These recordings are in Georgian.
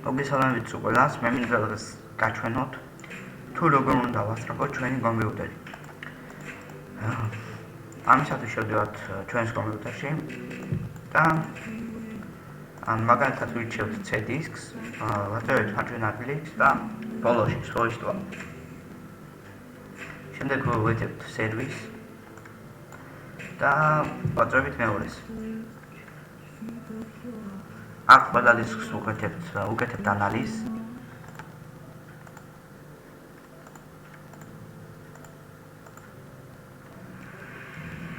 მოგესალმებით ყველას, მე მინდა დღეს გაჩვენოთ თუ როგორ უნდა დავასწრაფოთ ჩვენი კომპიუტერი. ამისათვის შევდივართ ჩვენს კომპიუტერში და მაგალითად ვირჩევთ C disks, ვაწევთ მარჯვენა კლიქს და ბოლოში switch-ვა. შემდეგ ვეძებთ service და ვაწევით მეორეს. აქ ყველა დისკს უკეთებთ ანალიზს.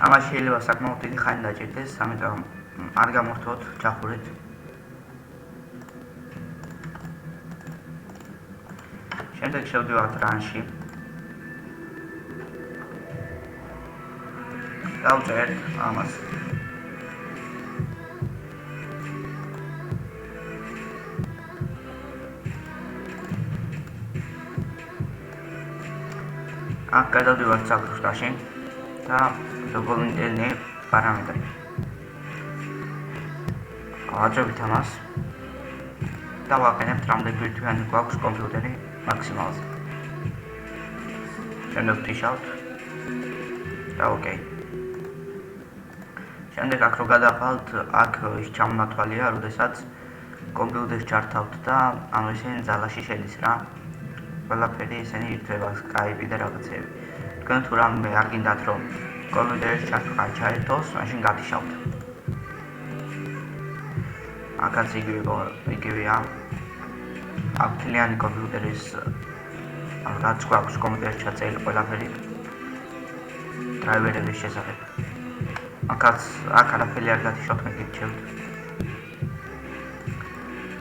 ამას შეიძლება საკმაოდ დიდი ხანი დაჭირდეს, ამიტომ არ გამორთოთ, ჩახურეთ. შემდეგ შევდივართ run-ში. დავწერთ ამას. აქ გადავდივართ საკითხში და დოკუმენტები პარამეტრები. ვაჭრობთ ამას და ვაყენებთ რამდენი ვირტუალური გვაქვს კომპიუტერი მაქსიმალზე. შემდეგ ვთიშავთ და ოკეი. შემდეგ აქ რო გადავალთ, აქ ის ჩამონათვალია, როდესაც კომპიუტერს ჩართავთ და ანუ ისინი ძალაში შედის რა. ყველაფერი ისინი ირთვება, Skype და რაღაცები. თქვენ თუ რამე არ გინდათ რომ კომპიუტერის ჩართვა ჩაერთოს, მაშინ გათიშავთ. აქაც იგივეა. აქ მთლიანი კომპიუტერის რაც გვაქვს კომპიუტერში ჩაწერილი ყველაფერი დრაივერების შესახებ. აქაც არაფერი არ გათიშავთ, მე გირჩევთ.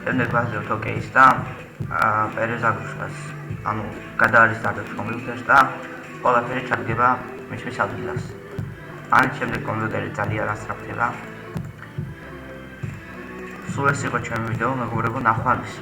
შემდეგ ვაზრობთ ოკეის და პერეზაგრუსას, ანუ გადაარესტარებთ კომპიუტერს და ყველაფერი ჩადგება მისთვის ადგილას. ამით შემდეგ კომპიუტერი ძალიან ასწრაფდება. სულ ეს იყო ჩემი ვიდეო, მეგობრებო, ნახვამდის.